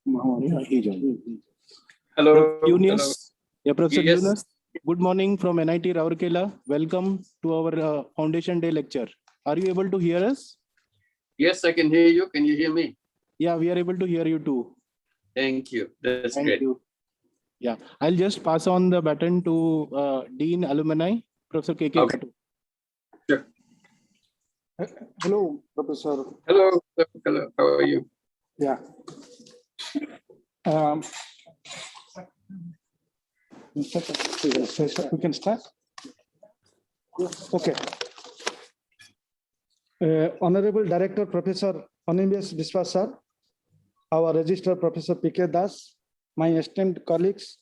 Yeah, he joined. Hello. Yunus. Hello. Yeah, Professor Yes. Yunus. Good morning from NIT Rourkela. Welcome to our Foundation Day lecture. Are you able to hear us? Yes, I can hear you. Can you hear me? Yeah, we are able to hear you too. Thank you. That's Thank great. you. Yeah, I'll just pass on the baton to Dean Alumni, Professor KK Okay. Katu. Sure. Hello, Professor. Hello. Hello. How are you? Yeah. We can start. Okay. Honorable Director, Professor Animius Biswas sir, our Registrar Professor P.K. Das, my esteemed colleagues,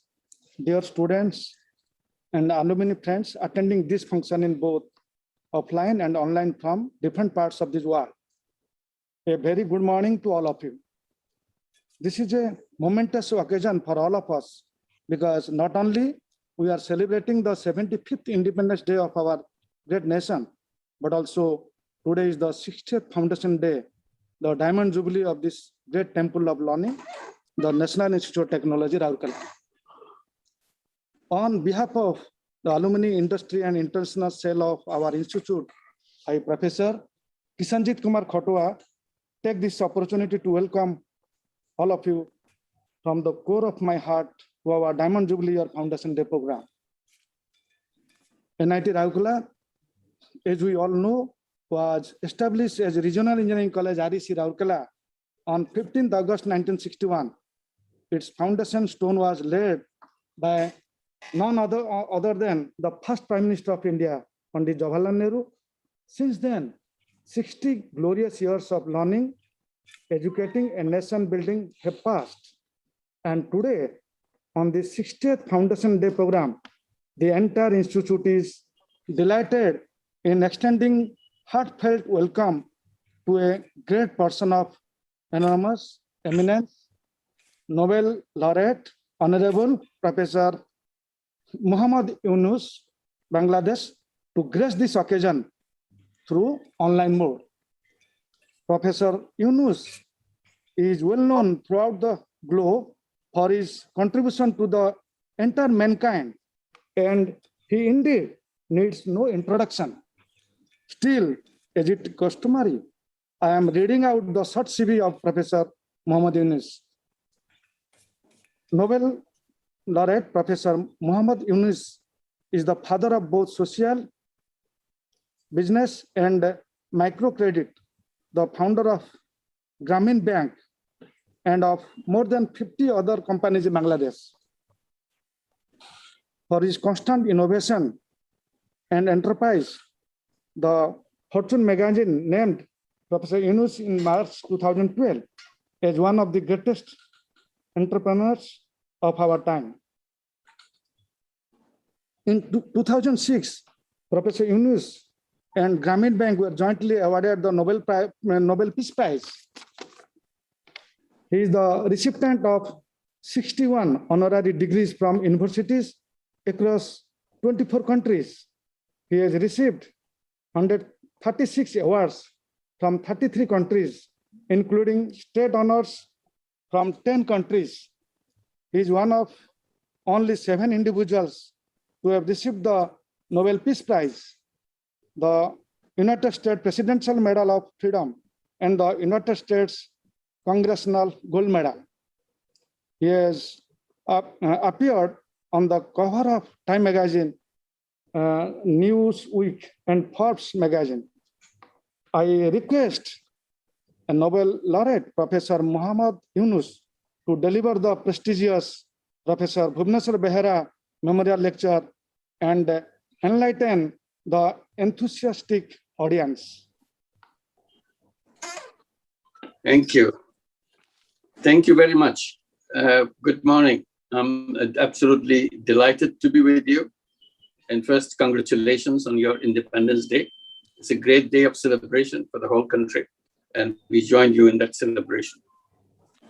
dear students, and alumni friends attending this function in both offline and online from different parts of this world. A very good morning to all of you. This is a momentous occasion for all of us because not only we are celebrating the 75th Independence Day of our great nation, but also today is the 60th Foundation Day, the Diamond Jubilee of this great temple of learning, the National Institute of Technology, Rourkela. On behalf of the alumni industry and international cell of our institute, I, Professor Kishanjit Kumar Khotoa, take this opportunity to welcome all of you from the core of my heart to our Diamond Jubilee or Foundation Day program. NIT Rourkela, as we all know, was established as a regional engineering college REC Rourkela on 15th August 1961. Its foundation stone was laid by none other than the first Prime Minister of India, Pandit Jawaharlal Nehru. Since then, 60 glorious years of learning, educating, and nation building have passed. And today, on the 60th Foundation Day program, the entire institute is delighted in extending heartfelt welcome to a great person of enormous eminence, Nobel Laureate, Honorable Professor Muhammad Yunus, Bangladesh, to grace this occasion through online mode. Professor Yunus is well known throughout the globe for his contribution to the entire mankind, and he indeed needs no introduction. Still, as it customary, I am reading out the short CV of Professor Muhammad Yunus. Nobel Laureate Professor Muhammad Yunus is the father of both social business and microcredit, the founder of Grameen Bank, and of more than 50 other companies in Bangladesh. For his constant innovation and enterprise, the Fortune magazine named Professor Yunus in March 2012 as one of the greatest entrepreneurs of our time. In 2006, Professor Yunus and Grameen Bank were jointly awarded the Nobel Peace Prize. He is the recipient of 61 honorary degrees from universities across 24 countries. He has received 136 awards from 33 countries, including state honors from 10 countries. He is one of only 7 individuals who have received the Nobel Peace Prize, the United States Presidential Medal of Freedom, and the United States Congressional Gold Medal. He has appeared on the cover of Time magazine, Newsweek, and Forbes magazine. I request a Nobel Laureate, Professor Muhammad Yunus, to deliver the prestigious Professor Bhubaneswar Behera Memorial Lecture and enlighten the enthusiastic audience. Thank you. Thank you very much. Good morning. I'm absolutely delighted to be with you. And first, congratulations on your Independence Day. It's a great day of celebration for the whole country, and we join you in that celebration.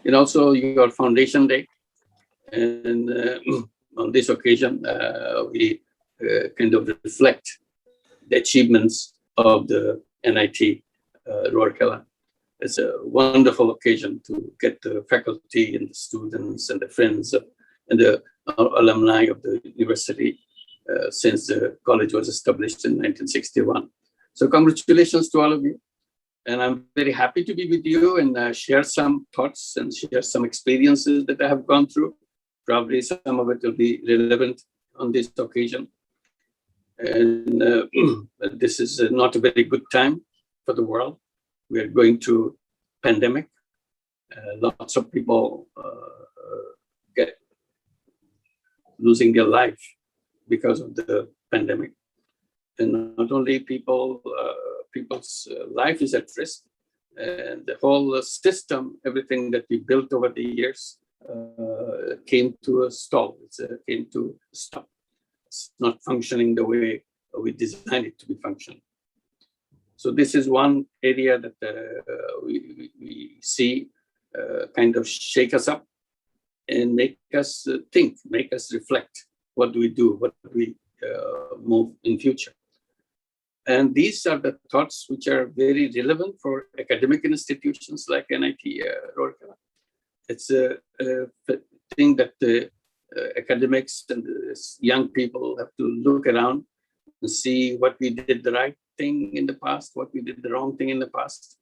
And also your Foundation Day. And on this occasion, we kind of reflect the achievements of the NIT Rourkela. it's a wonderful occasion to get the faculty and the students and the friends and the alumni of the university since the college was established in 1961. So congratulations to all of you. And I'm very happy to be with you and share some thoughts and share some experiences that I have gone through. Probably some of it will be relevant on this occasion. And this is not a very good time for the world. We are going through pandemic. Lots of people get losing their life because of the pandemic. And not only people's life is at risk, and the whole system, everything that we built over the years came to a stall. It came to a stop. It's not functioning the way we designed it to be functioning. So this is one area that we see kind of shake us up and make us think, make us reflect. What do we do? What do we move in future? And these are the thoughts which are very relevant for academic institutions like NIT Rourkela. It's a thing that the academics and the young people have to look around and see what we did the right thing in the past, what we did the wrong thing in the past.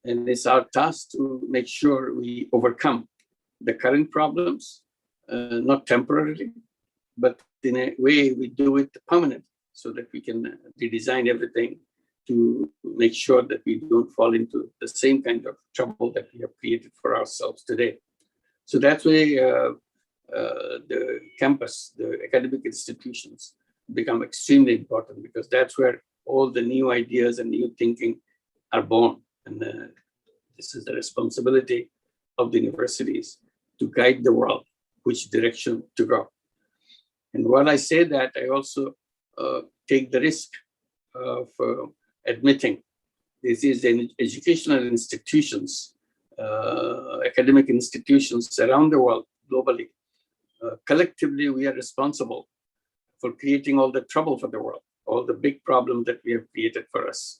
And it's our task to make sure we overcome the current problems, not temporarily, but in a way we do it permanent so that we can redesign everything to make sure that we don't fall into the same kind of trouble that we have created for ourselves today. So that's why the campus, the academic institutions become extremely important, because that's where all the new ideas and new thinking are born. And this is the responsibility of the universities to guide the world, which direction to go. And while I say that, I also take the risk of admitting this is an educational institutions, academic institutions around the world, globally. Collectively, we are responsible for creating all the trouble for the world, all the big problems that we have created for us.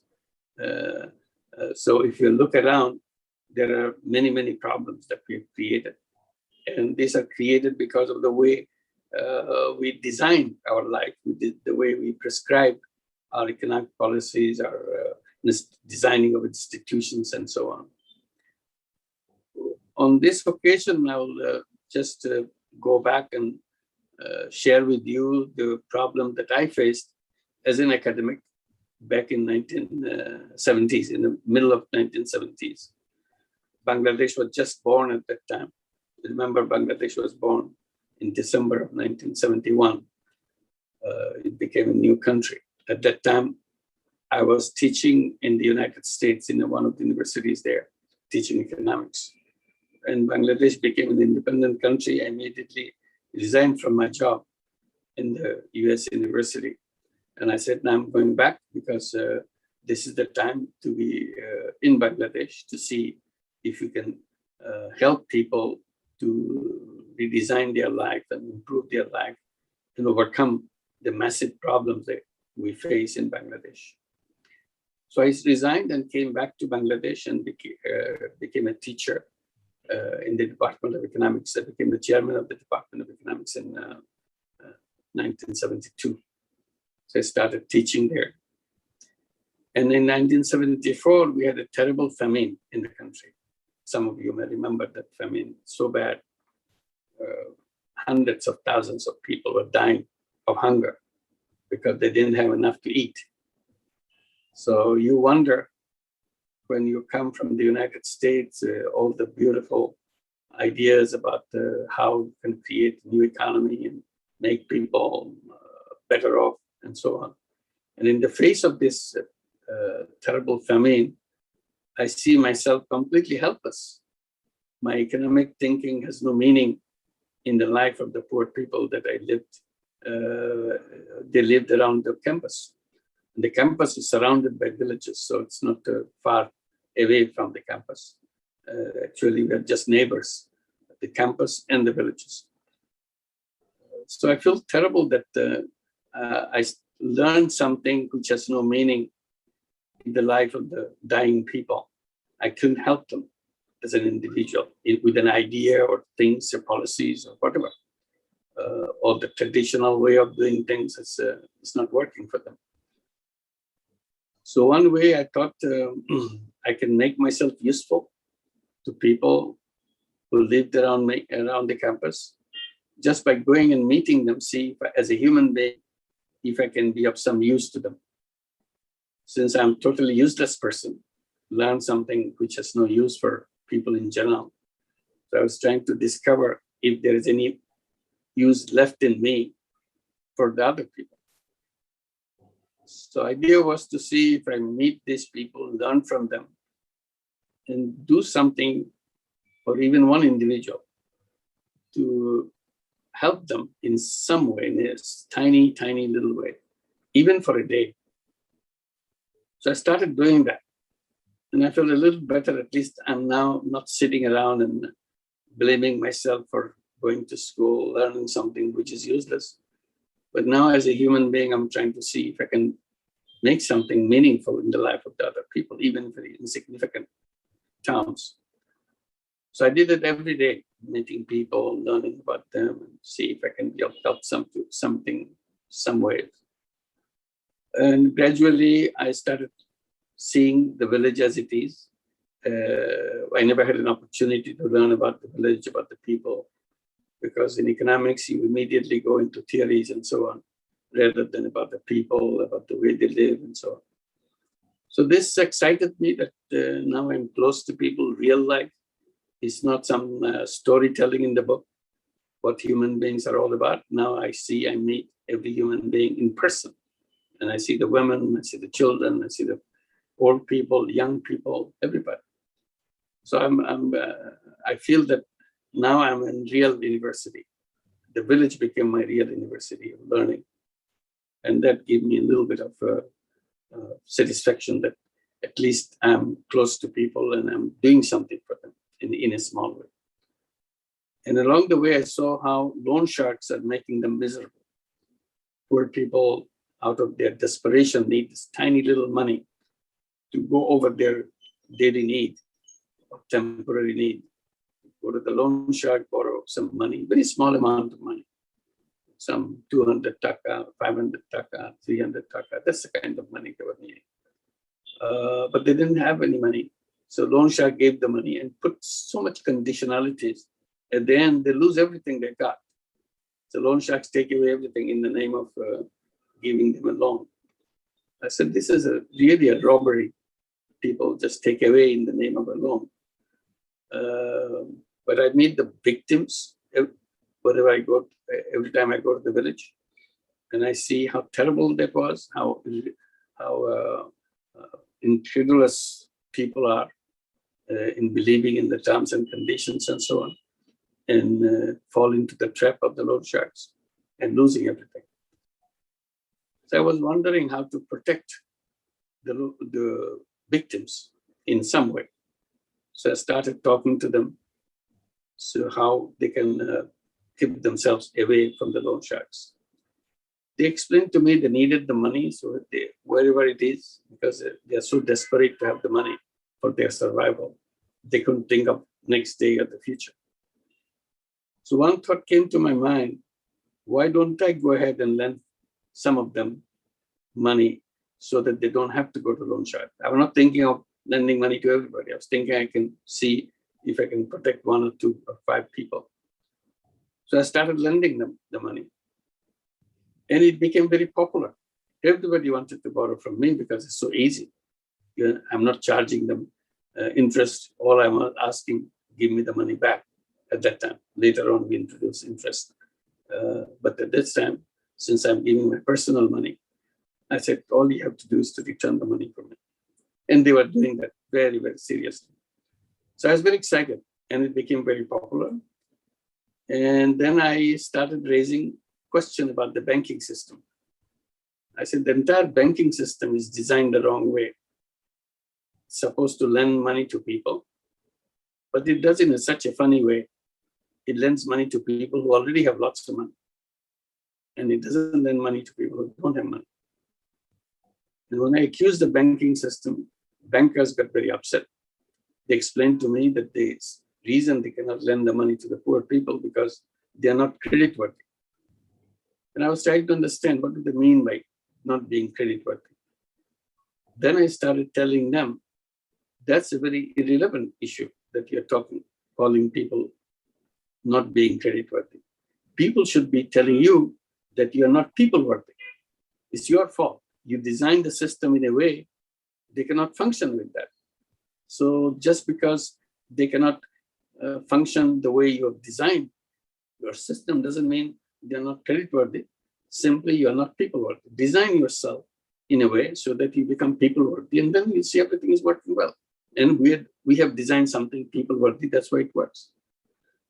So if you look around, there are many, many problems that we have created. And these are created because of the way we design our life, the way we prescribe our economic policies, our designing of institutions, and so on. On this occasion, I will just go back and share with you the problem that I faced as an academic back in 1970s, in the middle of 1970s. Bangladesh was just born at that time. Remember, Bangladesh was born in December of 1971. It became a new country. At that time, I was teaching in the United States in one of the universities there, teaching economics. And Bangladesh became an independent country. I immediately resigned from my job in the US university. And I said, now I'm going back because this is the time to be in Bangladesh to see if we can help people to redesign their life and improve their life and overcome the massive problems that we face in Bangladesh. So I resigned and came back to Bangladesh and became a teacher in the Department of Economics. I became the chairman of the Department of Economics in 1972. So I started teaching there. And in 1974, we had a terrible famine in the country. Some of you may remember that famine, so bad. Hundreds of thousands of people were dying of hunger because they didn't have enough to eat. So you wonder, when you come from the United States, all the beautiful ideas about how you can create a new economy and make people better off and so on. And in the face of this terrible famine, I see myself completely helpless. My economic thinking has no meaning in the life of the poor people that I lived. They lived around the campus. And the campus is surrounded by villages, so it's not far away from the campus. Actually, we're just neighbors, the campus and the villages. So I feel terrible that I learned something which has no meaning in the life of the dying people. I couldn't help them as an individual with an idea or things or policies or whatever. Or the traditional way of doing things, it's not working for them. So one way I thought I can make myself useful to people who lived around me, around the campus, just by going and meeting them, see if as a human being, if I can be of some use to them. Since I'm a totally useless person, learn something which has no use for people in general. So I was trying to discover if there is any use left in me for the other people. So idea was to see if I meet these people, learn from them, and do something, or even one individual, to help them in some way, in a tiny, tiny little way, even for a day. So I started doing that. And I felt a little better. At least I'm now not sitting around and blaming myself for going to school, learning something which is useless. But now as a human being, I'm trying to see if I can make something meaningful in the life of the other people, even very insignificant terms. So I did it every day, meeting people, learning about them, and see if I can help something, some way. And gradually I started seeing the village as it is. I never had an opportunity to learn about the village, about the people, because in economics, you immediately go into theories and so on, rather than about the people, about the way they live and so on. So this excited me that now I'm close to people, real life. It's not some storytelling in the book, what human beings are all about. Now I meet every human being in person. And I see the women, I see the children, I see the old people, young people, everybody. So I feel that now I'm in real university. The village became my real university of learning. And that gave me a little bit of satisfaction that at least I'm close to people and I'm doing something for them in a small way. And along the way, I saw how loan sharks are making them miserable. Poor people, out of their desperation, need this tiny little money to go over their daily need or temporary need. Go to the loan shark, borrow some money, very small amount of money, some 200 taka, 500 taka, 300 taka. That's the kind of money they were needing. But they didn't have any money. So loan shark gave the money and put so much conditionalities. At the end, they lose everything they got. So loan sharks take away everything in the name of giving them a loan. I said, this is really a robbery. People just take away in the name of a loan. But I meet the victims wherever I go, every time I go to the village, and I see how terrible that was, how incredulous people are in believing in the terms and conditions and so on, and fall into the trap of the loan sharks and losing everything. So I was wondering how to protect the victims in some way. So I started talking to them, so how they can keep themselves away from the loan sharks. They explained to me they needed the money, so wherever it is, because they are so desperate to have the money for their survival, they couldn't think of next day or the future. So one thought came to my mind, why don't I go ahead and lend some of them money so that they don't have to go to loan shark? I was not thinking of lending money to everybody. I was thinking I can see if I can protect 1 or 2 or 5 people. So I started lending them the money. And it became very popular. Everybody wanted to borrow from me because it's so easy. I'm not charging them interest. All I'm asking, give me the money back at that time. Later on, we introduced interest. But at this time, since I'm giving my personal money, I said, all you have to do is to return the money from me. And they were doing that very, very seriously. So I was very excited, and it became very popular. And then I started raising question about the banking system. I said, the entire banking system is designed the wrong way. It's supposed to lend money to people, but it does it in such a funny way. It lends money to people who already have lots of money. And it doesn't lend money to people who don't have money. And when I accused the banking system, bankers got very upset. They explained to me that the reason they cannot lend the money to the poor people because they are not creditworthy. And I was trying to understand what do they mean by not being creditworthy. Then I started telling them that's a very irrelevant issue that you're calling people not being creditworthy. People should be telling you that you're not people worthy. It's your fault. You designed the system in a way they cannot function with that. So just because they cannot function the way you have designed your system doesn't mean they're not creditworthy. Simply, you're not people worthy. Design yourself in a way so that you become people worthy, and then you see everything is working well. And we have designed something people worthy. That's why it works.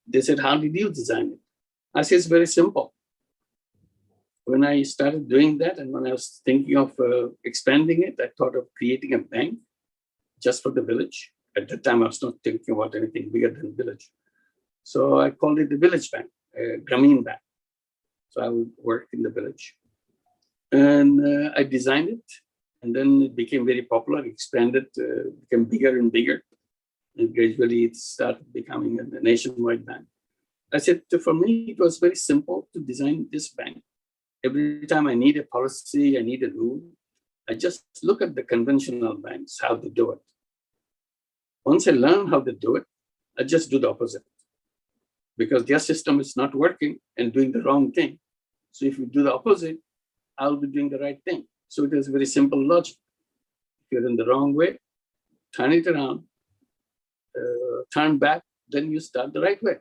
They said, "How did you design it?" I said, "It's very simple." When I started doing that, and when I was thinking of expanding it, I thought of creating a bank just for the village. At that time, I was not thinking about anything bigger than village. So I called it the village bank, Grameen Bank. So I would work in the village. And I designed it, and then it became very popular, expanded, became bigger and bigger. And gradually it started becoming a nationwide bank. I said, for me, it was very simple to design this bank. Every time I need a policy, I need a rule, I just look at the conventional banks, how they do it. Once I learn how they do it, I just do the opposite. Because their system is not working and doing the wrong thing. So if you do the opposite, I'll be doing the right thing. So it is very simple logic. If you're in the wrong way, turn it around, turn back, then you start the right way.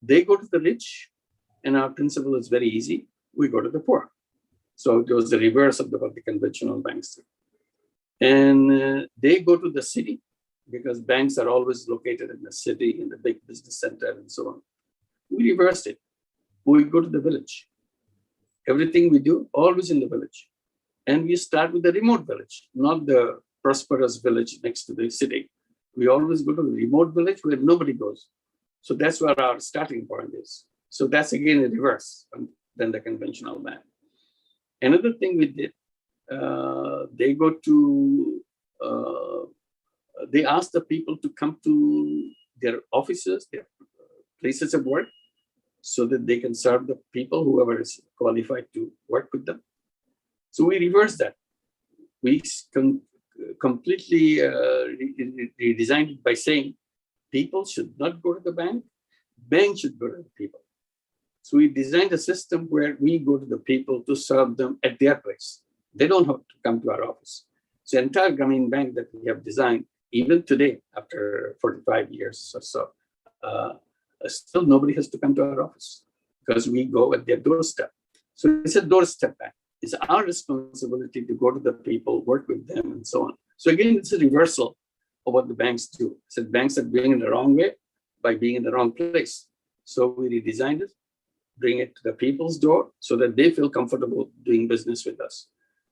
They go to the rich, and our principle is very easy. We go to the poor. So it was the reverse of what the conventional banks do. And they go to the city, because banks are always located in the city, in the big business center, and so on. We reversed it. We go to the village. Everything we do, always in the village. And we start with the remote village, not the prosperous village next to the city. We always go to the remote village where nobody goes. So that's where our starting point is. So that's again a reverse than the conventional bank. Another thing we did, they go to, they ask the people to come to their offices, their places of work, so that they can serve the people, whoever is qualified to work with them. So we reversed that. We completely redesigned it by saying people should not go to the bank, bank should go to the people. So we designed a system where we go to the people to serve them at their place. They don't have to come to our office. So the entire Grameen Bank that we have designed, even today, after 45 years or so, still nobody has to come to our office because we go at their doorstep. So it's a doorstep bank. It's our responsibility to go to the people, work with them, and so on. So again, it's a reversal of what the banks do. So banks are doing it the wrong way by being in the wrong place. So we redesigned it, bring it to the people's door so that they feel comfortable doing business with us.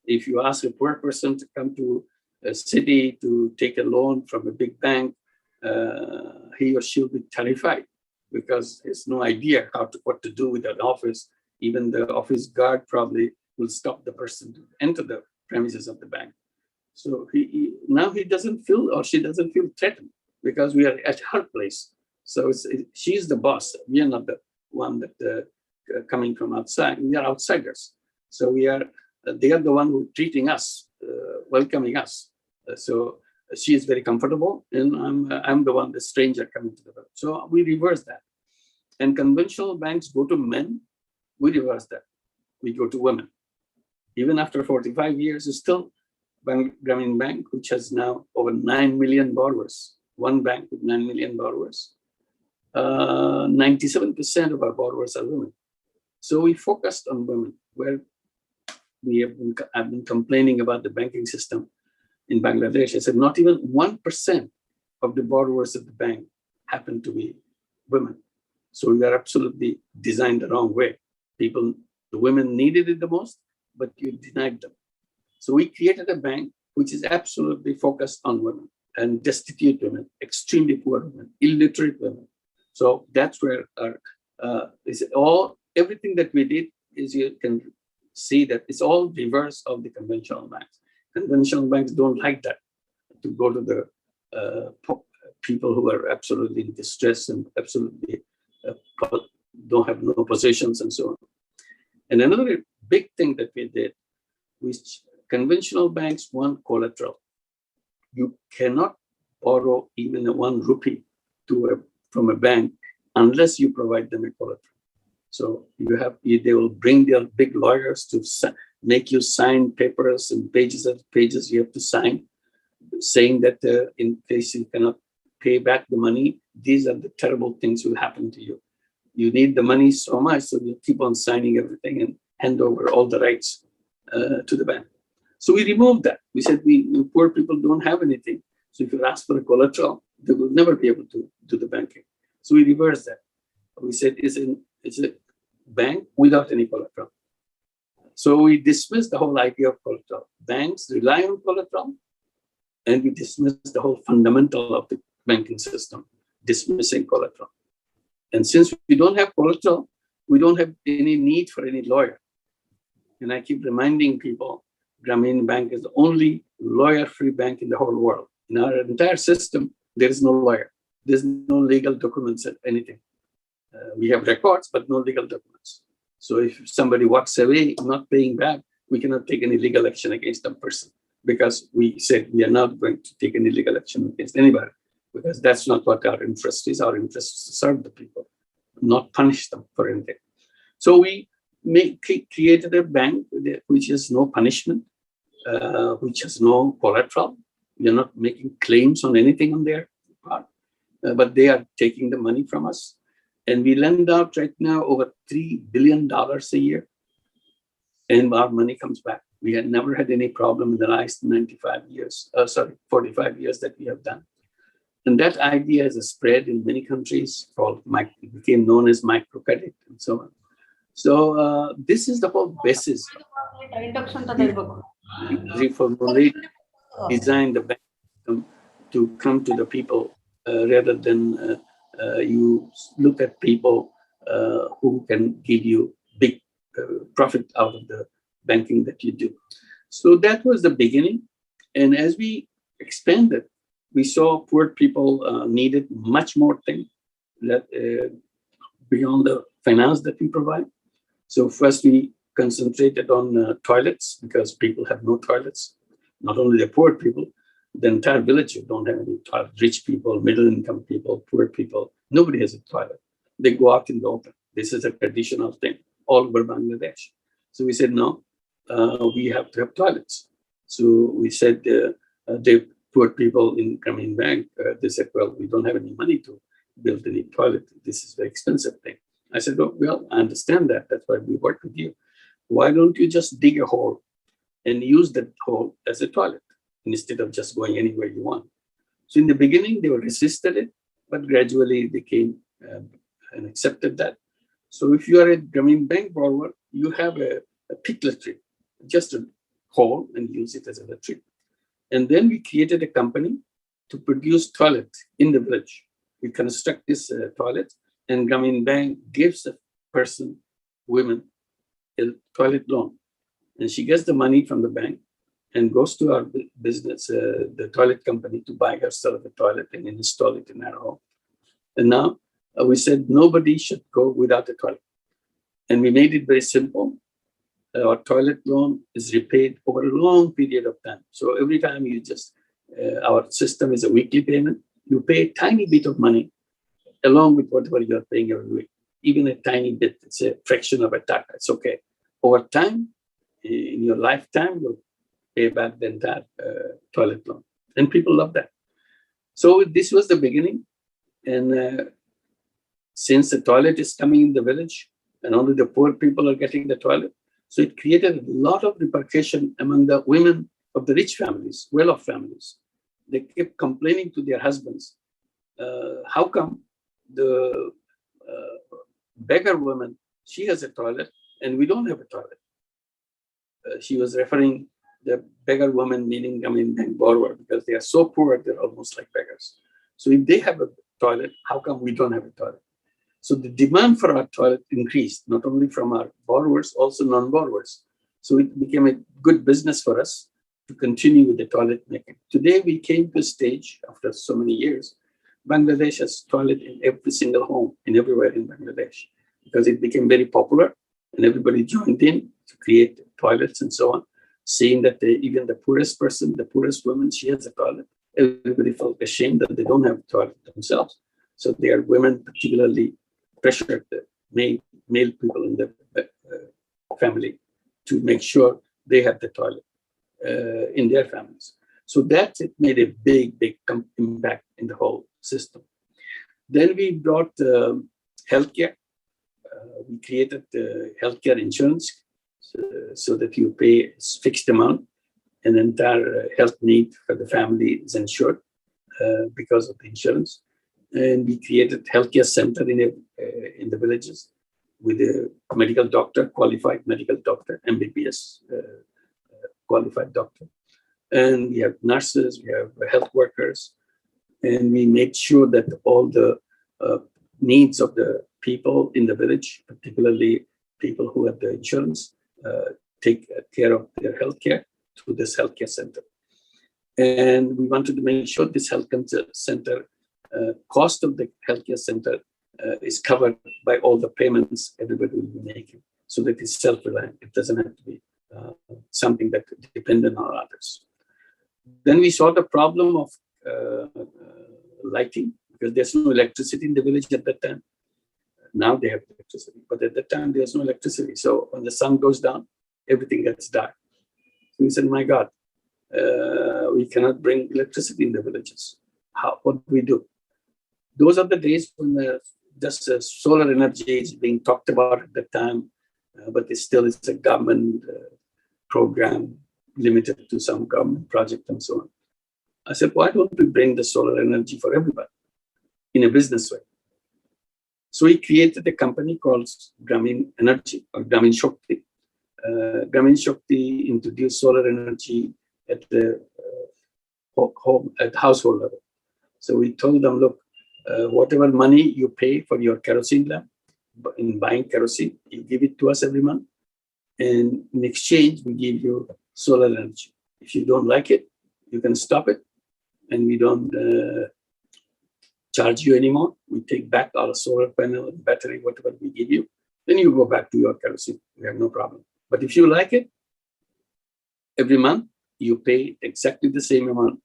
If you ask a poor person to come to a city to take a loan from a big bank, he or she will be terrified because there's no idea what to do with an office. Even the office guard probably will stop the person to enter the premises of the bank. So now he doesn't feel, or she doesn't feel threatened because we are at her place. So she's the boss. We are not the one that coming from outside. We are outsiders. So they are the one who treating us, welcoming us. So she is very comfortable, and I'm the one, the stranger coming to the bank. So we reverse that. And conventional banks go to men. We reverse that. We go to women. Even after 45 years, it's still Grameen Bank, which has now over 9 million borrowers. One bank with 9 million borrowers. 97% of our borrowers are women. So we focused on women, where I've been complaining about the banking system in Bangladesh. I said not even 1% of the borrowers at the bank happen to be women. So we are absolutely designed the wrong way. The women needed it the most, but you denied them. So we created a bank which is absolutely focused on women and destitute women, extremely poor women, illiterate women. So that's where everything that we did is, you can see that it's all reverse of the conventional banks. Conventional banks don't like that, to go to the people who are absolutely in distress and absolutely don't have no possessions and so on. And another big thing that we did, which conventional banks want collateral. You cannot borrow even 1 rupee from a bank unless you provide them a collateral. So they will bring their big lawyers to make you sign papers and pages and pages you have to sign, saying that in case you cannot pay back the money, these are the terrible things will happen to you. You need the money so much, so you keep on signing everything and hand over all the rights to the bank. So we removed that. We said poor people don't have anything. So if you ask for a collateral, they will never be able to do the banking. So we reversed that. We said it's a bank without any collateral. So we dismissed the whole idea of collateral. Banks rely on collateral, and we dismissed the whole fundamental of the banking system, dismissing collateral. And since we don't have collateral, we don't have any need for any lawyer. And I keep reminding people, Grameen Bank is the only lawyer-free bank in the whole world. In our entire system, there is no lawyer. There's no legal documents or anything. We have records, but no legal documents. So if somebody walks away not paying back, we cannot take any legal action against that person, because we said we are not going to take any legal action against anybody, because that's not what our interest is. Our interest is to serve the people, not punish them for anything. So we created a bank which has no punishment, which has no collateral. We are not making claims on anything on their part, but they are taking the money from us. And we lend out right now over $3 billion a year, and our money comes back. We had never had any problem in the last 45 years that we have done. And that idea has spread in many countries, it became known as microcredit and so on. So this is the whole basis. Reformulate, design the bank system to come to the people rather than you look at people who can give you big profit out of the banking that you do. So that was the beginning. And as we expanded, we saw poor people needed much more things that beyond the finance that we provide. So first we concentrated on toilets, because people have no toilets. Not only the poor people, the entire village don't have any toilet. Rich people, middle income people, poor people, nobody has a toilet. They go out in the open. This is a traditional thing all over Bangladesh. So we said, no, we have to have toilets. So we said, the poor people in Grameen Bank, they said, well, we don't have any money to build any toilet. This is a very expensive thing. I said, oh, well, I understand that. That's why we work with you. Why don't you just dig a hole and use that hole as a toilet instead of just going anywhere you want? So in the beginning, they resisted it, but gradually they came and accepted that. So if you are a Grameen Bank borrower, you have a pit latrine, just a hole, and use it as a latrine. And then we created a company to produce toilets in the village. We construct this toilet, and Grameen Bank gives a person, women, a toilet loan. And she gets the money from the bank and goes to our business, the toilet company, to buy herself a toilet and install it in her home. And now we said nobody should go without a toilet. And we made it very simple. Our toilet loan is repaid over a long period of time. So every time our system is a weekly payment, you pay a tiny bit of money along with whatever you're paying every week. Even a tiny bit, it's a fraction of a taka, it's okay. Over time, in your lifetime, you'll pay back the entire toilet loan. And people love that. So this was the beginning. And since the toilet is coming in the village and only the poor people are getting the toilet, so it created a lot of repercussion among the women of the rich families, well-off families. They kept complaining to their husbands, how come the beggar woman, she has a toilet and we don't have a toilet? She was referring the beggar woman, meaning bank borrower, because they are so poor, they're almost like beggars. So if they have a toilet, how come we don't have a toilet? So the demand for our toilet increased, not only from our borrowers, also non-borrowers. So it became a good business for us. to continue with the toilet making. Today, we came to a stage after so many years, Bangladesh has toilet in every single home, in everywhere in Bangladesh, because it became very popular and everybody joined in to create toilets and so on, seeing that even the poorest person, the poorest woman, she has a toilet. Everybody felt ashamed that they don't have a toilet themselves. So their women particularly pressured the male people in the family to make sure they have the toilet in their families. So that it made a big impact in the whole system. Then we brought healthcare. We created healthcare insurance so that you pay a fixed amount, and entire health need for the family is ensured because of the insurance. And we created healthcare center in the villages with a medical doctor, qualified medical doctor, MBBS qualified doctor. And we have nurses, we have health workers, and we made sure that all the needs of the people in the village, particularly people who have the insurance, take care of their healthcare through this healthcare center. And we wanted to make sure this healthcare center, cost of the healthcare center is covered by all the payments everybody will be making, so that it's self-reliant. It doesn't have to be something that dependent on others. Then we saw the problem of lighting, because there's no electricity in the village at that time. Now they have electricity, but at that time there's no electricity. So when the sun goes down, everything gets dark. So we said, my God, we cannot bring electricity in the villages. What do we do? Those are the days when just solar energy is being talked about at that time, but it's a government program limited to some government project and so on. I said, why don't we bring the solar energy for everybody in a business way? So we created a company called Grameen Energy or Grameen Shakti. Grameen Shakti introduced solar energy at the household level. So we told them, look, whatever money you pay for your kerosene lamp, in buying kerosene, you give it to us every month. And in exchange, we give you solar energy. If you don't like it, you can stop it. And we don't charge you anymore. We take back our solar panel and battery, whatever we give you. Then you go back to your kerosene. We have no problem. But if you like it, every month, you pay exactly the same amount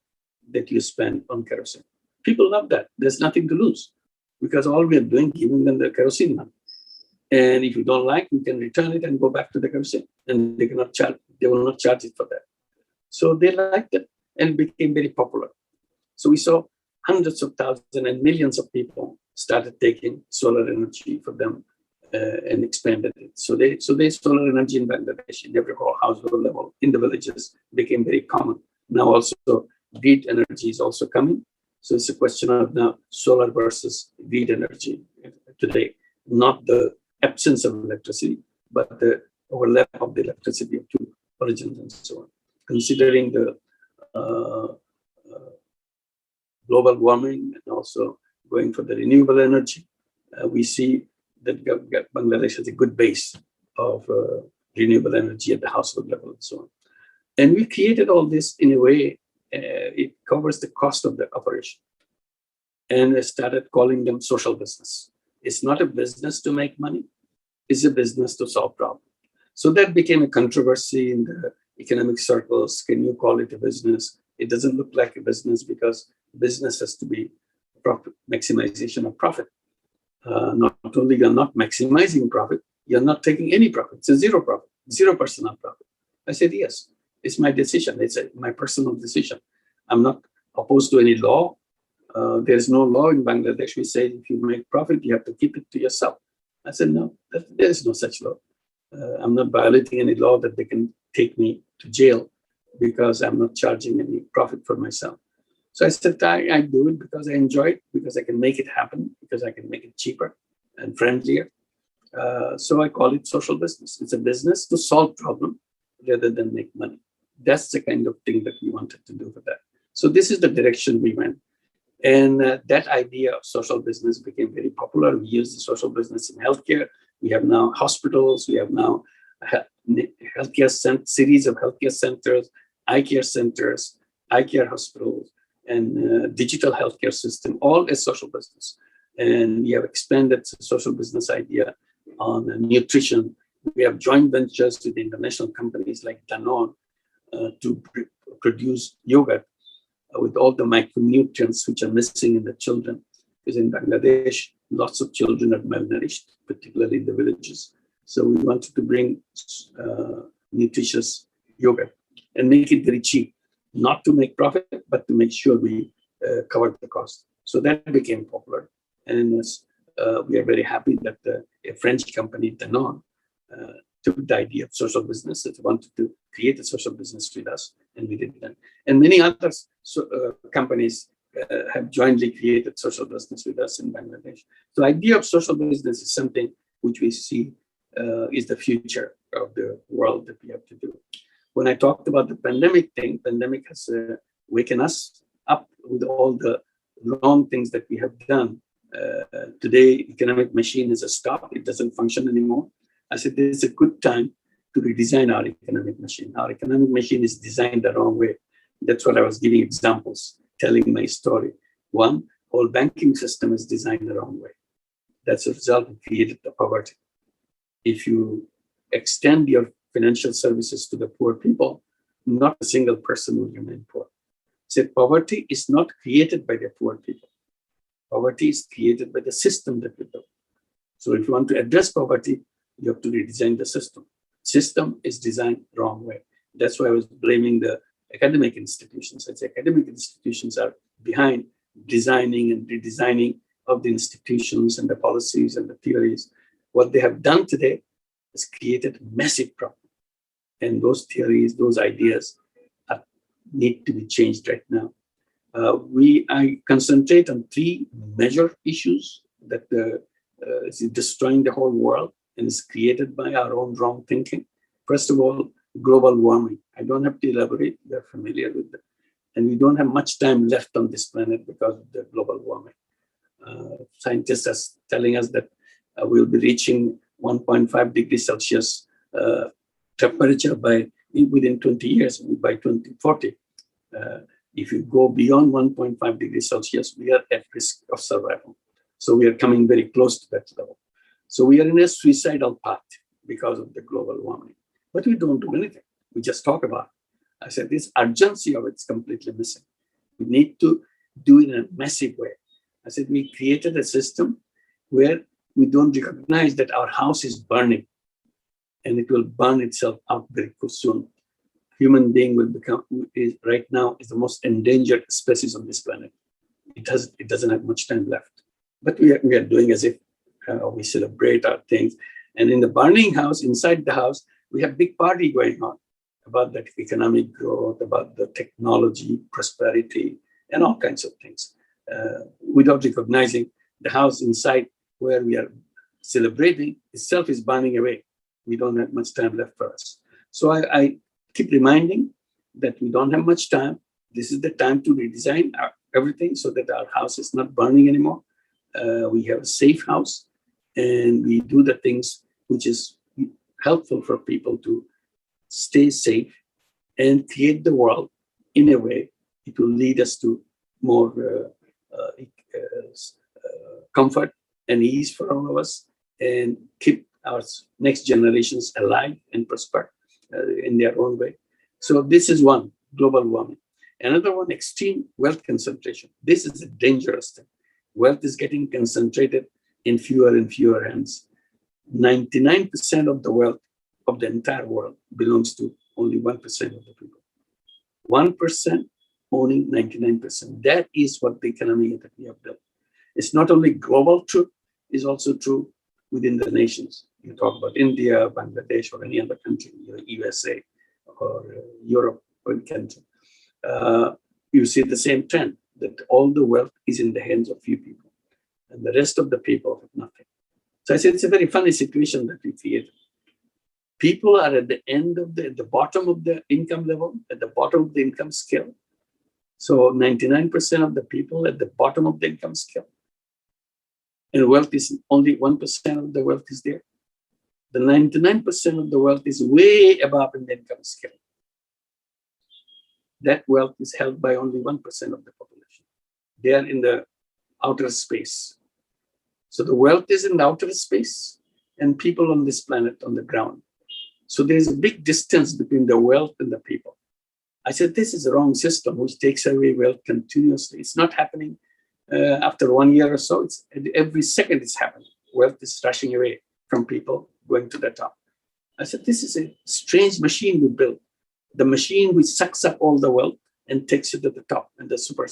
that you spend on kerosene. People love that. There's nothing to lose, because all we are doing, giving them the kerosene money. And if you don't like, you can return it and go back to the kerosene, and they will not charge it for that. So they liked it and became very popular. So we saw hundreds of thousands and millions of people started taking solar energy for them and expanded it. So they solar energy in Bangladesh in every household level in the villages became very common. Now also grid energy is also coming. So it's a question of now solar versus grid energy today, not the absence of electricity, but the overlap of the electricity of two origins and so on. Considering the global warming and also going for the renewable energy, we see that Bangladesh has a good base of renewable energy at the household level and so on. And we created all this in a way, it covers the cost of the operation. And I started calling them social business. It's not a business to make money, it's a business to solve problems. So that became a controversy in the economic circles. Can you call it a business? It doesn't look like a business, because business has to be profit, maximization of profit. Not only you're not maximizing profit, you're not taking any profit. It's a zero profit, 0% of profit. I said, yes, it's my decision. It's my personal decision. I'm not opposed to any law. There is no law in Bangladesh. We say if you make profit, you have to keep it to yourself. I said, no, there is no such law. I'm not violating any law that they can take me to jail because I'm not charging any profit for myself. So I said, I do it because I enjoy it, because I can make it happen, because I can make it cheaper and friendlier. So I call it social business. It's a business to solve problems rather than make money. That's the kind of thing that we wanted to do for that. So this is the direction we went. And that idea of social business became very popular. We use the social business in healthcare. We have now hospitals. We have now series of healthcare centers, eye care centers, eye care hospitals, and digital healthcare system, all as social business. And we have expanded the social business idea on nutrition. We have joint ventures with international companies like Danone to produce yogurt with all the micronutrients which are missing in the children. Because in Bangladesh, lots of children are malnourished, particularly in the villages. So we wanted to bring nutritious yogurt and make it very cheap, not to make profit, but to make sure we cover the cost. So that became popular. And we are very happy that a French company, Danone, took the idea of social business. It wanted to create a social business with us, and we did that. And many other companies have jointly created social business with us in Bangladesh. So the idea of social business is something which we see is the future of the world that we have to do. When I talked about the pandemic thing, pandemic has waken us up with all the wrong things that we have done. Today, economic machine is a stop. It doesn't function anymore. I said, this is a good time to redesign our economic machine. Our economic machine is designed the wrong way. That's what I was giving examples, telling my story. One, whole banking system is designed the wrong way. That's a result of created the poverty. If you extend your financial services to the poor people, not a single person will remain poor. So poverty is not created by the poor people. Poverty is created by the system that we built. So if you want to address poverty, you have to redesign the system. System is designed the wrong way. That's why I was blaming the academic institutions. I say academic institutions are behind designing and redesigning of the institutions and the policies and the theories. What they have done today is created a massive problem. And those theories, those ideas need to be changed right now. I concentrate on three major issues that is destroying the whole world and is created by our own wrong thinking. First of all, global warming. I don't have to elaborate, you're familiar with that. And we don't have much time left on this planet because of the global warming. Scientists are telling us that we'll be reaching 1.5 degrees Celsius temperature within 20 years, by 2040. If you go beyond 1.5 degrees Celsius, we are at risk of survival. So we are coming very close to that level. So we are in a suicidal path because of the global warming. But we don't do anything. We just talk about it. I said this urgency of it's completely missing. We need to do it in a massive way. I said we created a system where we don't recognize that our house is burning and it will burn itself out very soon. Human being will become, right now, is the most endangered species on this planet. It doesn't have much time left. But we are doing as if we celebrate our things. And in the burning house, inside the house, we have big party going on about the economic growth, about the technology, prosperity, and all kinds of things. Without recognizing the house inside where we are celebrating itself is burning away. We don't have much time left for us. So I keep reminding that we don't have much time. This is the time to redesign everything so that our house is not burning anymore. We have a safe house and we do the things which is helpful for people to stay safe and create the world in a way it will lead us to more comfort and ease for all of us and keep our next generations alive and prosper in their own way. So this is one, global warming. Another one, extreme wealth concentration. This is a dangerous thing. Wealth is getting concentrated in fewer and fewer hands. 99% of the wealth of the entire world belongs to only 1% of the people. 1% owning 99%. That is what the economy that we have built. It's not only global truth, it's also true within the nations. You talk about India, Bangladesh, or any other country, USA, or Europe, or any country. You see the same trend, that all the wealth is in the hands of few people, and the rest of the people have nothing. So I said it's a very funny situation that we created. People are at the end of at the bottom of the income level, at the bottom of the income scale. So 99% of the people at the bottom of the income scale. And wealth is only 1% of the wealth is there. The 99% of the wealth is way above in the income scale. that wealth is held by only 1% of the population. They are in the outer space. So the wealth is in the outer space and people on this planet on the ground. So there's a big distance between the wealth and the people. I said, this is the wrong system which takes away wealth continuously. It's not happening after 1 year or so. It's every second it's happening. Wealth is rushing away from people going to the top. I said, this is a strange machine we built. The machine which sucks up all the wealth and takes it to the top and the super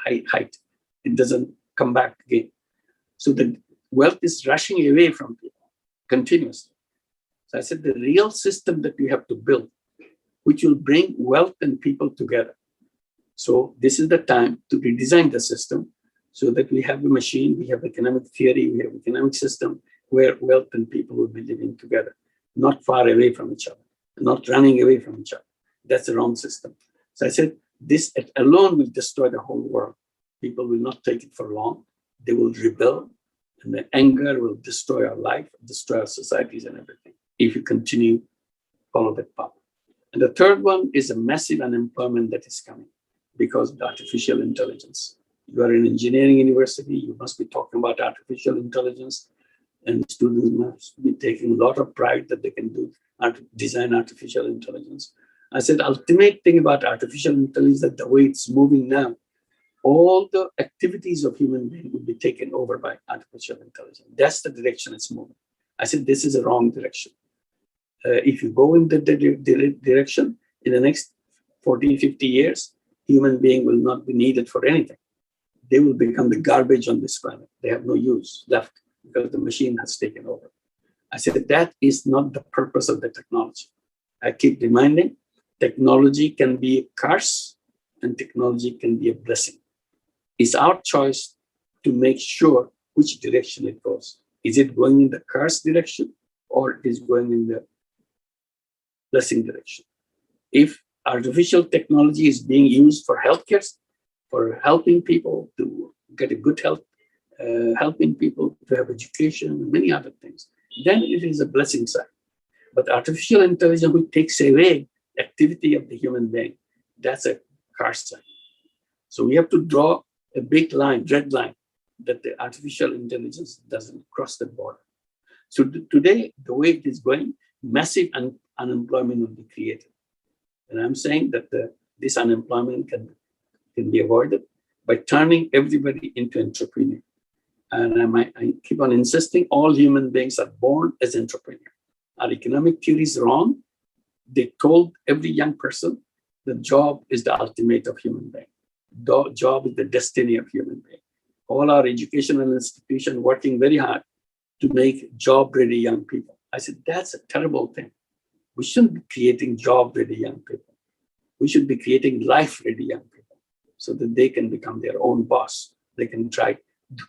height. It doesn't come back again. So the wealth is rushing away from people continuously. So I said, the real system that we have to build, which will bring wealth and people together. So this is the time to redesign the system so that we have a machine, we have economic theory, we have economic system where wealth and people will be living together, not far away from each other, not running away from each other. That's the wrong system. So I said, this alone will destroy the whole world. People will not take it for long. They will rebel, and the anger will destroy our life, destroy our societies and everything, if you continue follow that path. And the third one is a massive unemployment that is coming because of the artificial intelligence. You are in engineering university, you must be talking about artificial intelligence, and students must be taking a lot of pride that they can design artificial intelligence. I said, ultimate thing about artificial intelligence, that the way it's moving now, all the activities of human being will be taken over by artificial intelligence. That's the direction it's moving. I said, this is a wrong direction. If you go in the direction, in the next 40, 50 years, human being will not be needed for anything. They will become the garbage on this planet. They have no use left because the machine has taken over. I said, that is not the purpose of the technology. I keep reminding, technology can be a curse and technology can be a blessing. It's our choice to make sure which direction it goes. Is it going in the curse direction or is going in the blessing direction? If artificial technology is being used for healthcare, for helping people to get a good health, helping people to have education, and many other things, then it is a blessing side. But artificial intelligence, which takes away activity of the human being, that's a curse side. So we have to draw a big line, red line, that the artificial intelligence doesn't cross the border. So today, the way it is going, massive unemployment will be created. And I'm saying that this unemployment can be avoided by turning everybody into entrepreneur. And I keep on insisting, all human beings are born as entrepreneurs. Our economic theory is wrong. They told every young person that job is the ultimate of human being. Job is the destiny of human being. All our educational institutions working very hard to make job-ready young people. I said, that's a terrible thing. We shouldn't be creating job-ready young people. We should be creating life-ready young people so that they can become their own boss. They can try to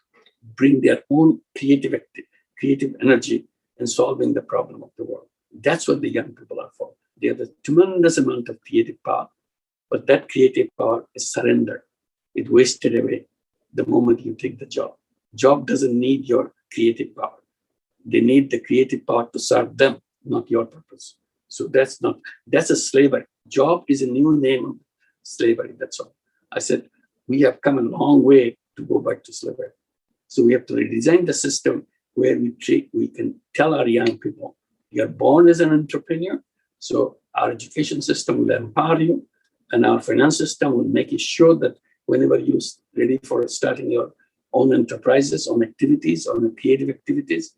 bring their own creative energy in solving the problem of the world. That's what the young people are for. They have a tremendous amount of creative power, but that creative power is surrendered. It wasted away the moment you take the job. Job doesn't need your creative power. They need the creative power to serve them, not your purpose. So that's a slavery. Job is a new name of slavery, that's all. I said, we have come a long way to go back to slavery. So we have to redesign the system where we can tell our young people, you are born as an entrepreneur, so our education system will empower you, and our finance system will make it sure that whenever you're ready for starting your own enterprises, own activities, own creative activities,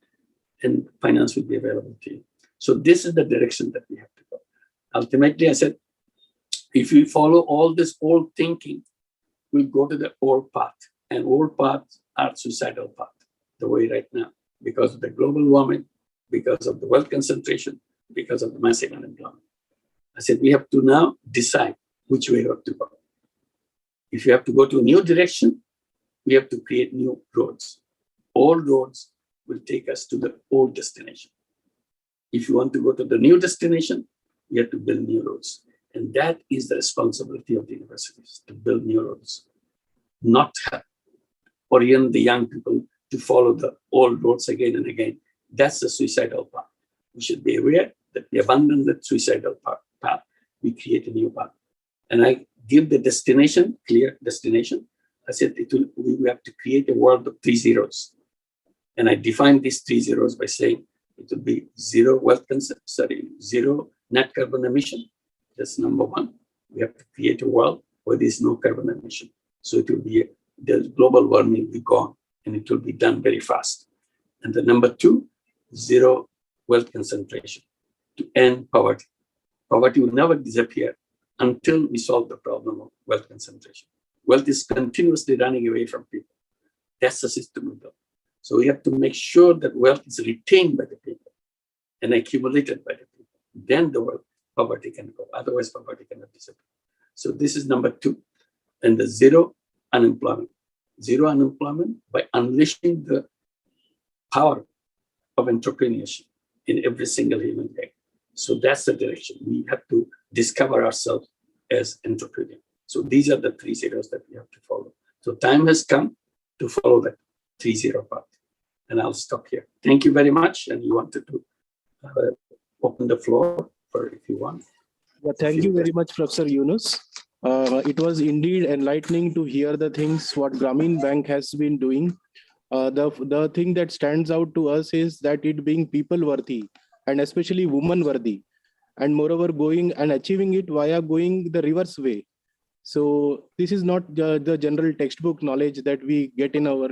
and finance will be available to you. So this is the direction that we have to go. Ultimately, I said, if we follow all this old thinking, we'll go to the old path. And old paths are suicidal path, the way right now, because of the global warming, because of the wealth concentration, because of the massive unemployment. I said, we have to now decide which way we have to go. If you have to go to a new direction, we have to create new roads. Old roads will take us to the old destination. If you want to go to the new destination, you have to build new roads. And that is the responsibility of the universities, to build new roads, not orient the young people to follow the old roads again and again. That's the suicidal path. We should be aware that we abandon the suicidal path. We create a new path. And I give the destination, clear destination. I said we have to create a world of 3 zeros. And I defined these 3 zeros by saying it will be zero zero net carbon emission. That's number one. We have to create a world where there is no carbon emission. So it will be, the global warming will be gone, and it will be done very fast. And the number two, zero wealth concentration, to end poverty. Poverty will never disappear until we solve the problem of wealth concentration. Wealth is continuously running away from people. That's the system we built. So we have to make sure that wealth is retained by the people and accumulated by the people. Then the poverty can go. Otherwise, poverty cannot disappear. So this is number two. And the zero unemployment. Zero unemployment by unleashing the power of entrepreneurship in every single human being. So that's the direction. We have to discover ourselves as entrepreneurs. So these are the 3 zeros that we have to follow. So time has come to follow that 3-0 path. And I'll stop here. Thank you very much. And you wanted to open the floor for if you want. Yeah, thank you very much, Professor Yunus. It was indeed enlightening to hear the things what Grameen Bank has been doing. The thing that stands out to us is that it being people worthy and especially woman worthy, and moreover going and achieving it via going the reverse way. So this is not the general textbook knowledge that we get in our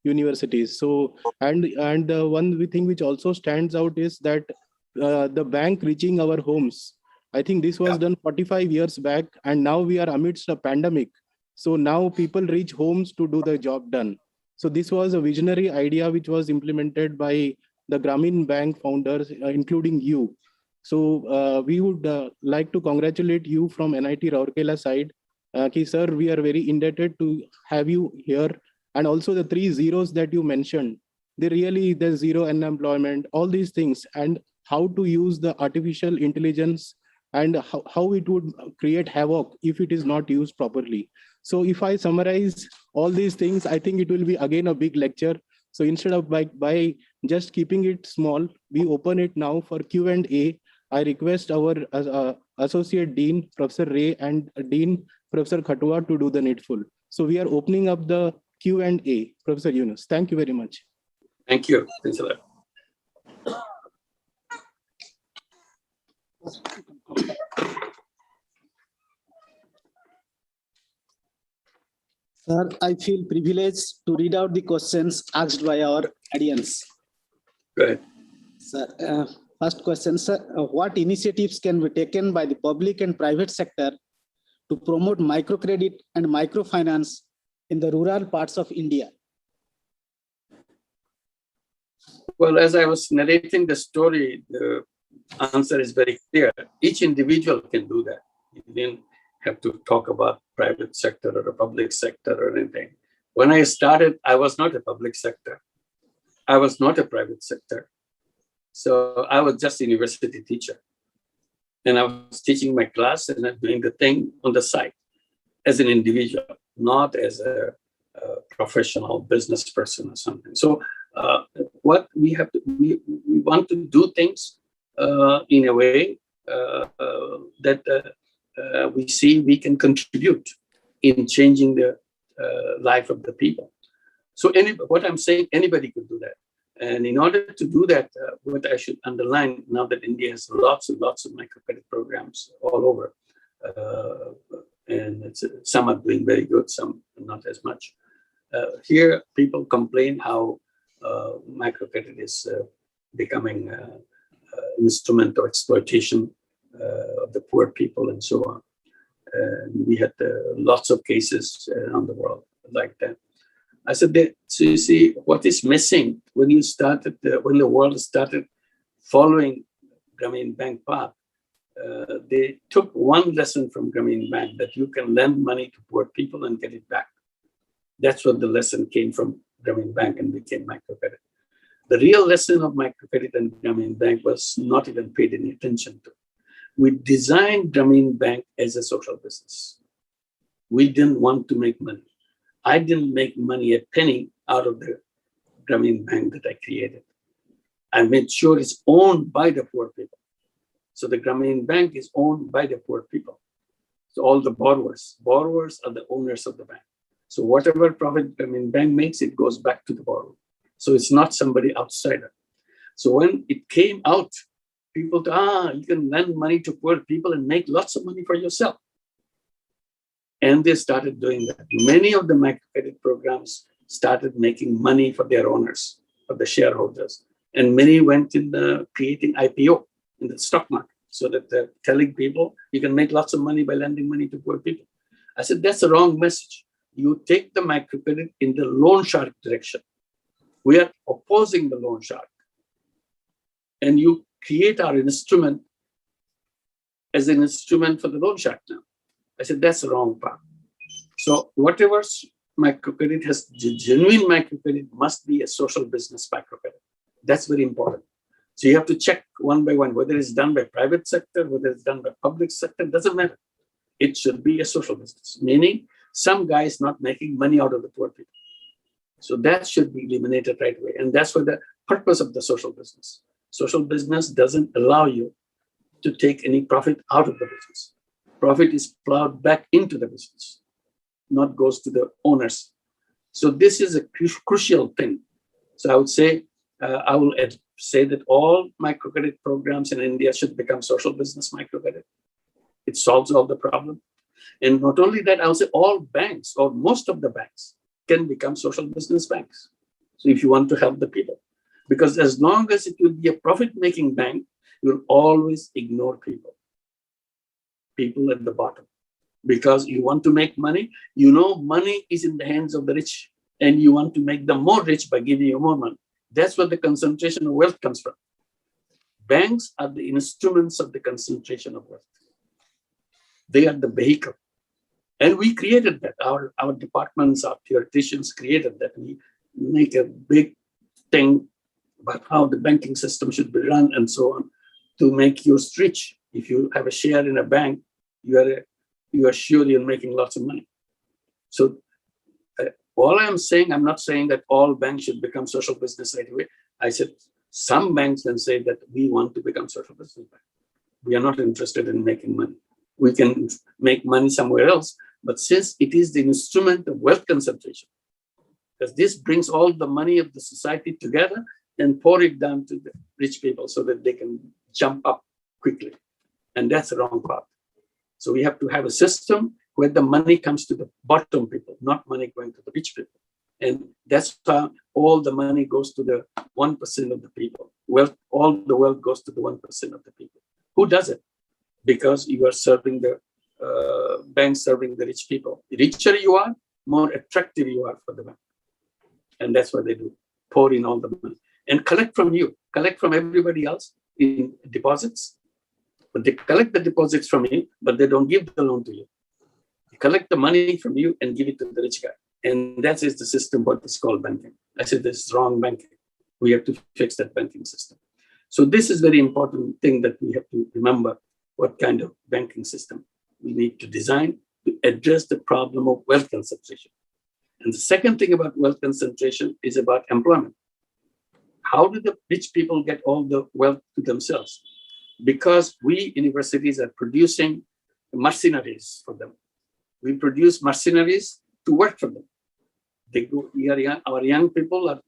universities. So and one thing which also stands out is that the bank reaching our homes. I think this was done 45 years back, and now we are amidst a pandemic. So now people reach homes to do the job done. So this was a visionary idea which was implemented by the Grameen Bank founders, including you. So we would like to congratulate you from NIT Rourkela side. Sir, we are very indebted to have you here. And also the 3 zeros that you mentioned, the zero unemployment, all these things, and how to use the artificial intelligence and how it would create havoc if it is not used properly. So if I summarize all these things, I think it will be again a big lecture. So instead of by just keeping it small, we open it now for Q&A. I request our Associate Dean, Professor Ray, and Dean, Professor Khatua, to do the needful. So we are opening up the Q&A. Professor Yunus, thank you very much. Thank you. Thanks a lot. Sir, I feel privileged to read out the questions asked by our audience. Go ahead. Sir, first question, sir. What initiatives can be taken by the public and private sector to promote microcredit and microfinance in the rural parts of India? Well, as I was narrating the story, the answer is very clear. Each individual can do that. You didn't have to talk about private sector or a public sector or anything. When I started, I was not a public sector. I was not a private sector. So I was just a university teacher. And I was teaching my class and doing the thing on the side as an individual, not as a professional business person or something. So what we have to, we want to do things in a way that we see we can contribute in changing the life of the people. So what I'm saying, anybody could do that. And in order to do that, what I should underline now that India has lots and lots of microcredit programs all over, and some are doing very good, some not as much. Here, people complain how microcredit is becoming an instrument of exploitation of the poor people and so on. We had lots of cases around the world like that. I said, so you see, what is missing when you started, when the world started following Grameen Bank path, they took one lesson from Grameen Bank, that you can lend money to poor people and get it back. That's what the lesson came from Grameen Bank and became microcredit. The real lesson of microcredit and Grameen Bank was not even paid any attention to. We designed Grameen Bank as a social business. We didn't want to make money. I didn't make money, a penny, out of the Grameen Bank that I created. I made sure it's owned by the poor people. So the Grameen Bank is owned by the poor people. So all the borrowers are the owners of the bank. So whatever profit bank makes, it goes back to the borrower. So it's not somebody outsider. So when it came out, people thought, you can lend money to poor people and make lots of money for yourself. And they started doing that. Many of the microcredit programs started making money for their owners, for the shareholders. And many went in creating IPO in the stock market, so that they're telling people you can make lots of money by lending money to poor people. I said, that's a wrong message. You take the microcredit in the loan shark direction. We are opposing the loan shark. And you create our instrument as an instrument for the loan shark now. I said, that's the wrong path. So whatever microcredit has, genuine microcredit must be a social business microcredit. That's very important. So you have to check one by one, whether it's done by private sector, whether it's done by public sector, doesn't matter. It should be a social business, meaning some guy is not making money out of the poor people. So that should be eliminated right away. And that's what the purpose of the social business. Social business doesn't allow you to take any profit out of the business. Profit is plowed back into the business, not goes to the owners. So this is a crucial thing. So I would say, I will say that all microcredit programs in India should become social business microcredit. It solves all the problem. And not only that, I would say all banks or most of the banks can become social business banks. So if you want to help the people, because as long as it will be a profit-making bank, you'll always ignore people at the bottom, because you want to make money. You know, money is in the hands of the rich, and you want to make them more rich by giving you more money. That's where the concentration of wealth comes from. Banks are the instruments of the concentration of wealth. They are the vehicle. And we created that. Our departments, our theoreticians created that. We make a big thing about how the banking system should be run and so on to make you rich. If you have a share in a bank, you are sure you're making lots of money. So all I'm saying, I'm not saying that all banks should become social business right away. I said some banks can say that we want to become social business bank. We are not interested in making money. We can make money somewhere else, but since it is the instrument of wealth concentration, because this brings all the money of the society together and pour it down to the rich people so that they can jump up quickly. And that's the wrong path. So we have to have a system where the money comes to the bottom people, not money going to the rich people. And that's how all the money goes to the 1% of the people. Wealth, all the wealth goes to the 1% of the people. Who does it? Because you are serving the bank, serving the rich people. The richer you are, more attractive you are for the bank. And that's what they do, pour in all the money. And collect from you, collect from everybody else in deposits. But they collect the deposits from you, but they don't give the loan to you. They collect the money from you and give it to the rich guy. And that is the system, what is called banking. I said this is wrong banking. We have to fix that banking system. So this is very important thing that we have to remember, what kind of banking system we need to design to address the problem of wealth concentration. And the second thing about wealth concentration is about employment. How do the rich people get all the wealth to themselves? Because we universities are producing mercenaries for them. We produce mercenaries to work for them. They go, our young people are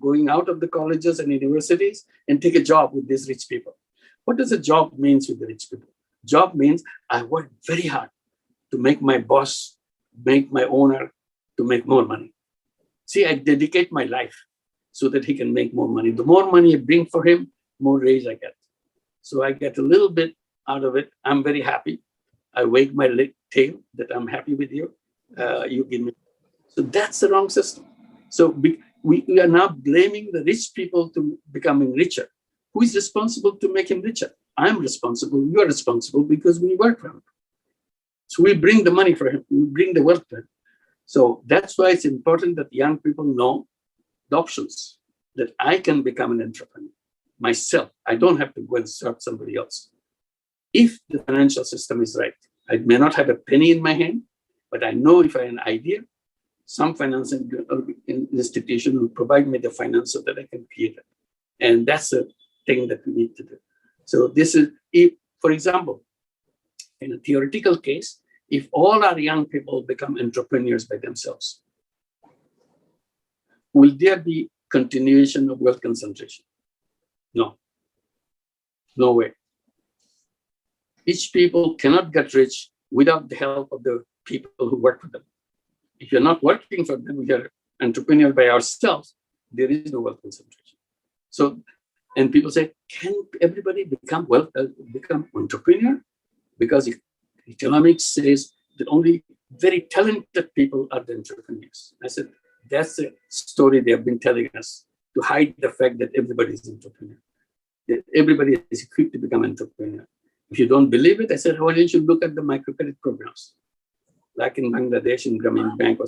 going out of the colleges and universities and take a job with these rich people. What does a job mean with the rich people? Job means I work very hard to make my boss, make my owner to make more money. See, I dedicate my life so that he can make more money. The more money I bring for him, more raise I get. So I get a little bit out of it. I'm very happy. I wag my tail that I'm happy with you. You give me. So that's the wrong system. So we are now blaming the rich people to becoming richer. Who is responsible to make him richer? I'm responsible. You are responsible because we work for him. So we bring the money for him. We bring the wealth to him. So that's why it's important that young people know the options, that I can become an entrepreneur myself. I don't have to go and serve somebody else. If the financial system is right, I may not have a penny in my hand, but I know if I have an idea, some financing institution will provide me the finance so that I can create it. And that's a thing that we need to do. So this is, if, for example, in a theoretical case, if all our young people become entrepreneurs by themselves, will there be continuation of wealth concentration? No. No way. Each people cannot get rich without the help of the people who work for them. If you're not working for them, we are entrepreneurs by ourselves, there is no wealth concentration. So, and people say, can everybody become entrepreneur? Because economics says that only very talented people are the entrepreneurs. I said, that's a story they have been telling us to hide the fact that everybody is entrepreneur. That everybody is equipped to become entrepreneur. If you don't believe it, I said, why don't you look at the microcredit programs? Like in Bangladesh, in Grameen Bank,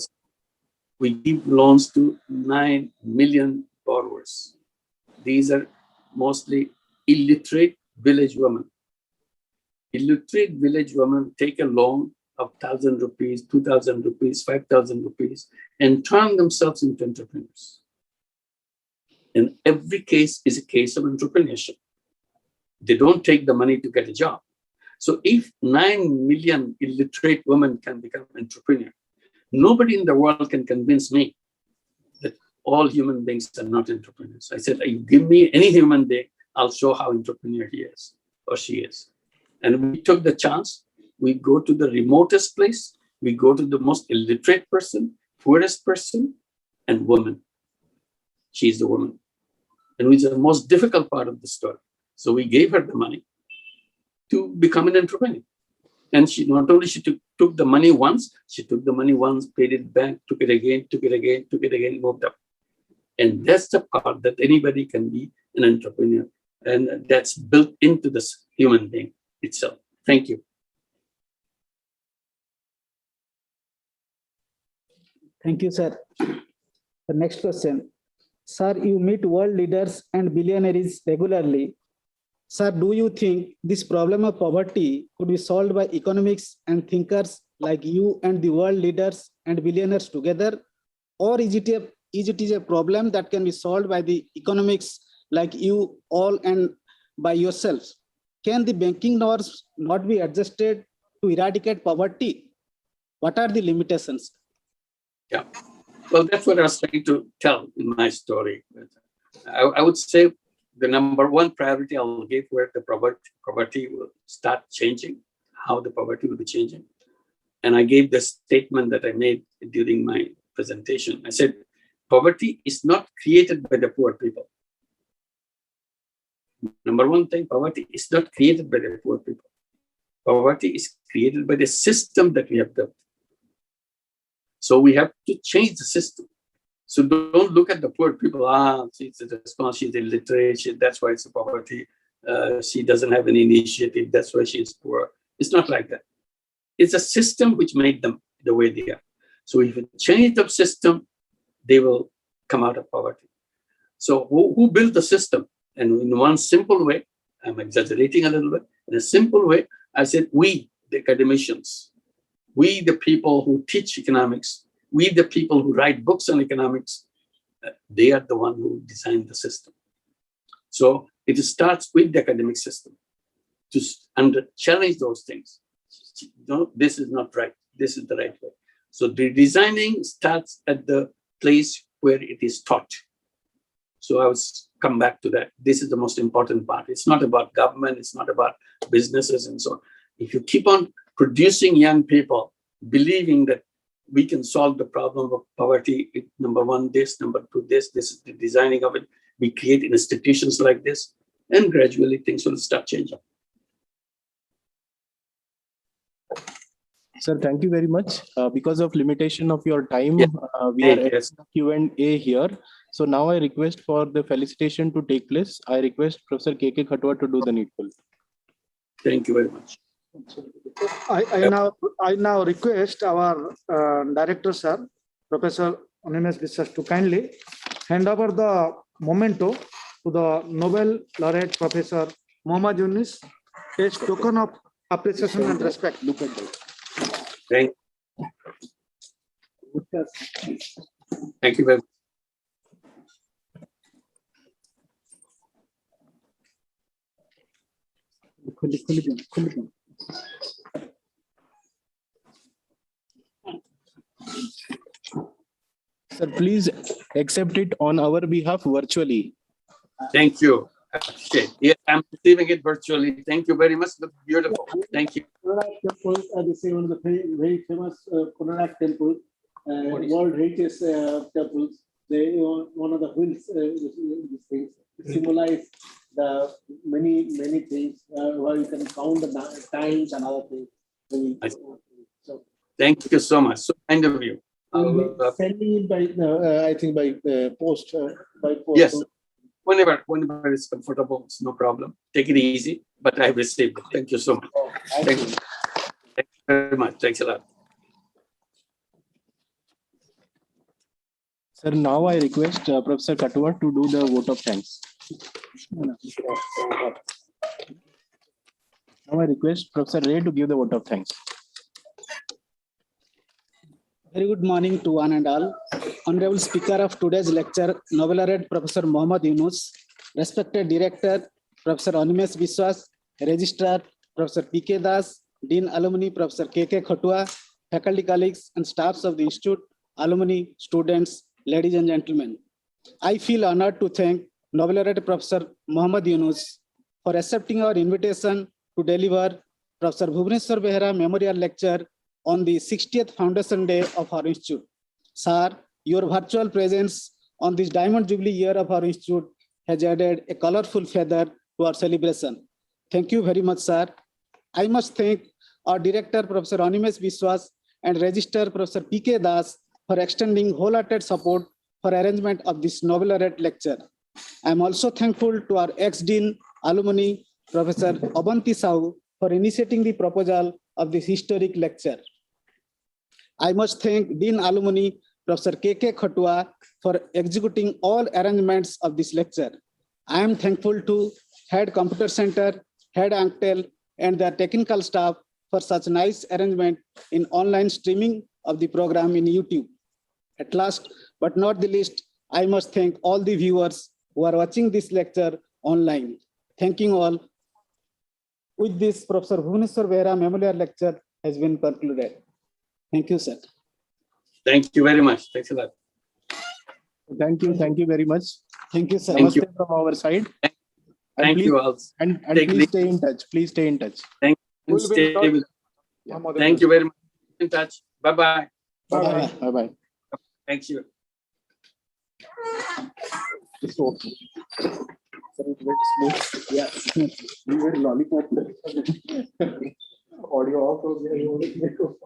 we give loans to 9 million borrowers. These are mostly illiterate village women. Illiterate village women take a loan of 1,000 rupees, 2,000 rupees, 5,000 rupees, and turn themselves into entrepreneurs. And every case is a case of entrepreneurship. They don't take the money to get a job. So if 9 million illiterate women can become entrepreneurs, nobody in the world can convince me that all human beings are not entrepreneurs. I said, you give me any human being, I'll show how entrepreneur he is or she is. And we took the chance. We go to the remotest place. We go to the most illiterate person, poorest person, and woman. She's the woman. And which is the most difficult part of the story. So we gave her the money to become an entrepreneur. And she not only took the money once, paid it back, took it again, moved up. And that's the part that anybody can be an entrepreneur. And that's built into this human being itself. Thank you. Thank you, sir. The next question. Sir, you meet world leaders and billionaires regularly. Sir, do you think this problem of poverty could be solved by economics and thinkers like you and the world leaders and billionaires together? Or is it a problem that can be solved by the economics like you all and by yourselves? Can the banking norms not be adjusted to eradicate poverty? What are the limitations? Yeah, well, that's what I was trying to tell in my story. I would say the number one priority I'll give where the poverty will start changing, how the poverty will be changing. And I gave the statement that I made during my presentation. I said, poverty is not created by the poor people. Number one thing, poverty is not created by the poor people. Poverty is created by the system that we have built. So we have to change the system. So don't look at the poor people. She's a response, she's illiterate, that's why it's a poverty. She doesn't have any initiative, that's why she's poor. It's not like that. It's a system which made them the way they are. So if you change the system, they will come out of poverty. So who built the system? And in one simple way, I'm exaggerating a little bit, in a simple way, I said, we, the academicians, we, the people who teach economics, we, the people who write books on economics, they are the one who designed the system. So it starts with the academic system to challenge those things. No, this is not right. This is the right way. So the designing starts at the place where it is taught. So I will come back to that. This is the most important part. It's not about government. It's not about businesses and so on. If you keep on producing young people, believing that we can solve the problem of poverty, number one, this, number two, this is the designing of it. We create institutions like this, and gradually things will start changing. Sir, thank you very much. Because of limitation of your time, we are at Q&A here. So now I request for the felicitation to take place. I request Professor K.K. Khatwar to do the needful. Thank you very much. I now request our director, sir, Professor Yunus, to kindly hand over the memento to the Nobel Laureate Professor Muhammad Yunus as token of appreciation and respect. Look at that. Thank you very much. Sir, please accept it on our behalf virtually. Thank you. Appreciate. Yes, I'm receiving it virtually. Thank you very much. Looks beautiful. Thank you. Konak temple, they say one of the very famous Konak temple, World Heritage temples. They one of the wheels, these things symbolize the many things where you can count the times and other things. So Thank you so much. So kind of you. sending it by I think by post by post. Yes. Whenever it's comfortable, it's no problem. Take it easy. But I have received it. Thank you so much. Thank you. Thank you very much. Thanks a lot. Sir, now I request Professor Katua to do the vote of thanks. Now I request Professor Ray to give the vote of thanks. Very good morning to one and all. Honorable Speaker of today's lecture, Nobel Laureate Professor Mohammad Yunus, respected Director, Professor Animesh Biswas, Registrar, Professor P.K. Das, Dean Alumni, Professor K.K. Khatua, faculty colleagues and staffs of the Institute, alumni, students, ladies and gentlemen. I feel honored to thank Nobel Laureate Professor Mohammad Yunus for accepting our invitation to deliver Professor Bhubaneswar Behera Memorial Lecture on the 60th Foundation Day of our Institute. Sir, your virtual presence on this Diamond Jubilee year of our Institute has added a colorful feather to our celebration. Thank you very much, sir. I must thank our Director, Professor Animesh Biswas, and Registrar, Professor P.K. Das, for extending wholehearted support for arrangement of this Nobel Laureate Lecture. I am also thankful to our ex-Dean, alumni, Professor Abanti Sahu, for initiating the proposal of this historic lecture. I must thank Dean Alumni, Professor K.K. Khatua, for executing all arrangements of this lecture. I am thankful to Head Computer Center, Head Anktel, and their technical staff for such nice arrangement in online streaming of the program in YouTube. At last, but not the least, I must thank all the viewers who are watching this lecture online. Thanking all. With this, Professor Bhubaneswar Behera Memorial Lecture has been concluded. Thank you, sir. Thank you very much. Thanks a lot. Thank you very much. Thank you, sir. Thank you. Namaste from our side. Thank you all. And Take please it stay in touch. Please stay in touch. And We'll be stay in touch. with. Thank you very much. In touch. Bye-bye. Bye bye. Thank you. It's okay. Sir, it's very smooth. Yeah. We were lollipop. Audio off.